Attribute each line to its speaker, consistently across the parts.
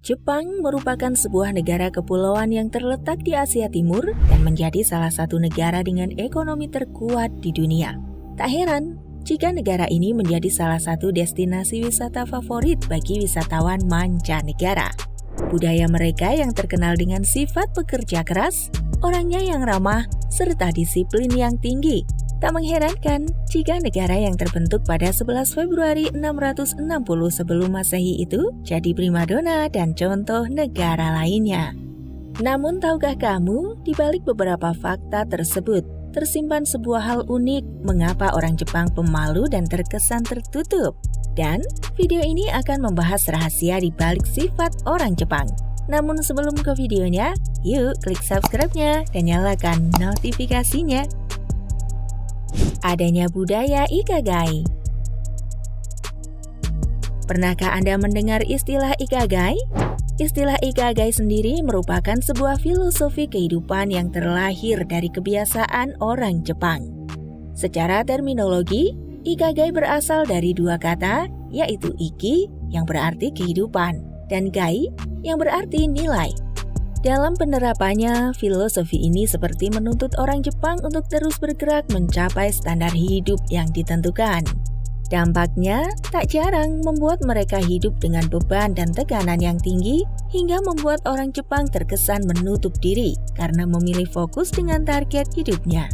Speaker 1: Jepang merupakan sebuah negara kepulauan yang terletak di Asia Timur dan menjadi salah satu negara dengan ekonomi terkuat di dunia. Tak heran jika negara ini menjadi salah satu destinasi wisata favorit bagi wisatawan mancanegara. Budaya mereka yang terkenal dengan sifat pekerja keras, orangnya yang ramah, serta disiplin yang tinggi. Tak mengherankan jika negara yang terbentuk pada 11 Februari 660 sebelum Masehi itu jadi primadona dan contoh negara lainnya. Namun tahukah kamu, di balik beberapa fakta tersebut, tersimpan sebuah hal unik mengapa orang Jepang pemalu dan terkesan tertutup. Dan video ini akan membahas rahasia di balik sifat orang Jepang. Namun sebelum ke videonya, yuk klik subscribe-nya dan nyalakan notifikasinya. Adanya budaya Ikigai. Pernahkah Anda mendengar istilah Ikigai? Istilah Ikigai sendiri merupakan sebuah filosofi kehidupan yang terlahir dari kebiasaan orang Jepang. Secara terminologi, Ikigai berasal dari dua kata, yaitu Iki yang berarti kehidupan dan Gai yang berarti nilai. Dalam penerapannya, filosofi ini seperti menuntut orang Jepang untuk terus bergerak mencapai standar hidup yang ditentukan. Dampaknya, tak jarang membuat mereka hidup dengan beban dan tekanan yang tinggi hingga membuat orang Jepang terkesan menutup diri karena memilih fokus dengan target hidupnya.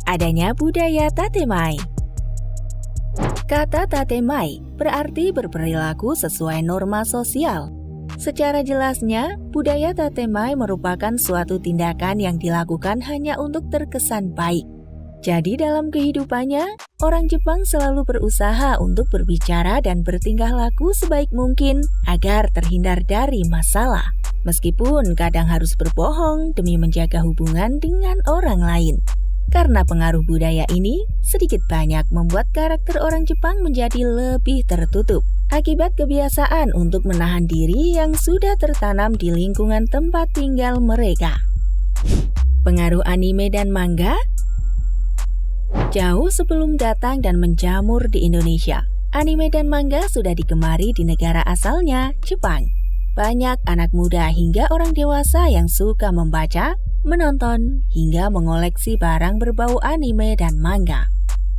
Speaker 1: Adanya budaya tatemai. Kata tatemai berarti berperilaku sesuai norma sosial. Secara jelasnya, budaya tatemai merupakan suatu tindakan yang dilakukan hanya untuk terkesan baik. Jadi dalam kehidupannya, orang Jepang selalu berusaha untuk berbicara dan bertingkah laku sebaik mungkin agar terhindar dari masalah. Meskipun kadang harus berbohong demi menjaga hubungan dengan orang lain. Karena pengaruh budaya ini, sedikit banyak membuat karakter orang Jepang menjadi lebih tertutup. Akibat kebiasaan untuk menahan diri yang sudah tertanam di lingkungan tempat tinggal mereka. Pengaruh anime dan manga. Jauh sebelum datang dan menjamur di Indonesia, anime dan manga sudah digemari di negara asalnya, Jepang. Banyak anak muda hingga orang dewasa yang suka membaca, menonton, hingga mengoleksi barang berbau anime dan manga.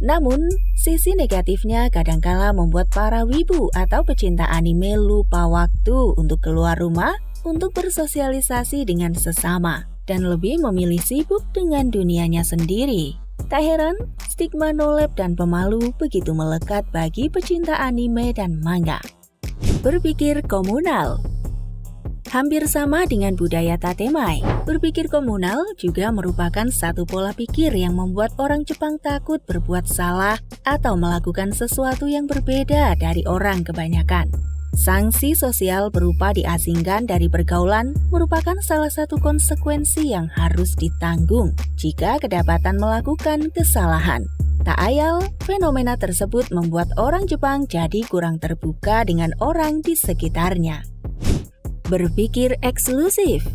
Speaker 1: Namun, sisi negatifnya kadangkala membuat para wibu atau pecinta anime lupa waktu untuk keluar rumah untuk bersosialisasi dengan sesama dan lebih memilih sibuk dengan dunianya sendiri. Tak heran, stigma nolep dan pemalu begitu melekat bagi pecinta anime dan manga. Berpikir komunal. Hampir sama dengan budaya tatemai, berpikir komunal juga merupakan satu pola pikir yang membuat orang Jepang takut berbuat salah atau melakukan sesuatu yang berbeda dari orang kebanyakan. Sanksi sosial berupa diasingkan dari pergaulan merupakan salah satu konsekuensi yang harus ditanggung jika kedapatan melakukan kesalahan. Tak ayal, fenomena tersebut membuat orang Jepang jadi kurang terbuka dengan orang di sekitarnya. Berpikir eksklusif.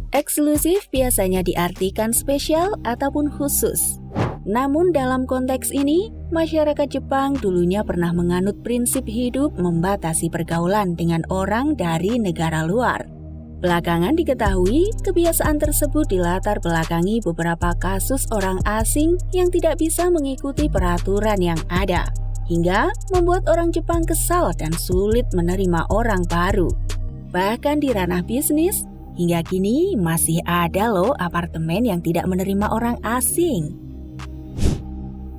Speaker 1: Eksklusif biasanya diartikan spesial ataupun khusus. Namun dalam konteks ini, masyarakat Jepang dulunya pernah menganut prinsip hidup membatasi pergaulan dengan orang dari negara luar. Belakangan diketahui, kebiasaan tersebut dilatar belakangi beberapa kasus orang asing yang tidak bisa mengikuti peraturan yang ada, hingga membuat orang Jepang kesal dan sulit menerima orang baru. Bahkan di ranah bisnis, hingga kini masih ada loh apartemen yang tidak menerima orang asing.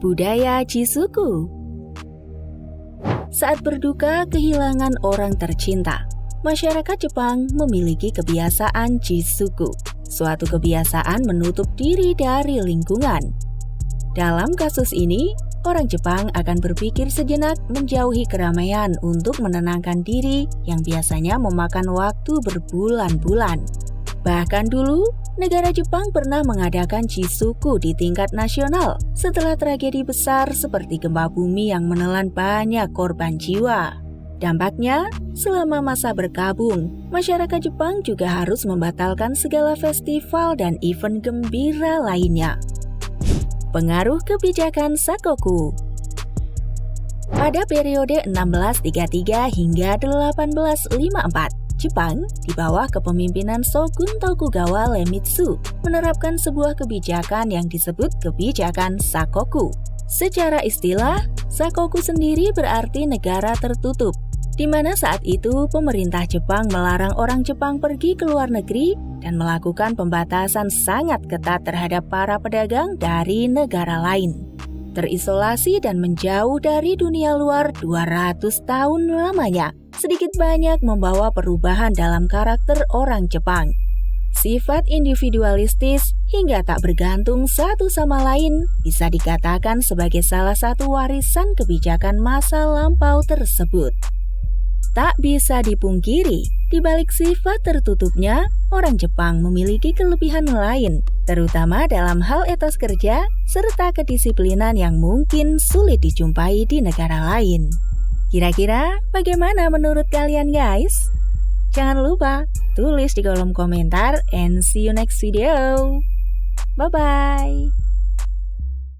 Speaker 1: Budaya Chisuku. Saat berduka kehilangan orang tercinta, masyarakat Jepang memiliki kebiasaan Chisuku, suatu kebiasaan menutup diri dari lingkungan. Dalam kasus ini, orang Jepang akan berpikir sejenak menjauhi keramaian untuk menenangkan diri yang biasanya memakan waktu berbulan-bulan. Bahkan dulu, negara Jepang pernah mengadakan Chisuku di tingkat nasional setelah tragedi besar seperti gempa bumi yang menelan banyak korban jiwa. Dampaknya, selama masa berkabung, masyarakat Jepang juga harus membatalkan segala festival dan event gembira lainnya. Pengaruh kebijakan Sakoku. Pada periode 1633 hingga 1854, Jepang di bawah kepemimpinan Shogun Tokugawa Iemitsu menerapkan sebuah kebijakan yang disebut kebijakan Sakoku. Secara istilah, Sakoku sendiri berarti negara tertutup, di mana saat itu pemerintah Jepang melarang orang Jepang pergi ke luar negeri dan melakukan pembatasan sangat ketat terhadap para pedagang dari negara lain. Terisolasi dan menjauh dari dunia luar 200 tahun lamanya, sedikit banyak membawa perubahan dalam karakter orang Jepang. Sifat individualistis hingga tak bergantung satu sama lain bisa dikatakan sebagai salah satu warisan kebijakan masa lampau tersebut. Tak bisa dipungkiri, di balik sifat tertutupnya, orang Jepang memiliki kelebihan lain, terutama dalam hal etos kerja serta kedisiplinan yang mungkin sulit dijumpai di negara lain. Kira-kira bagaimana menurut kalian guys? Jangan lupa tulis di kolom komentar and see you next video. Bye-bye.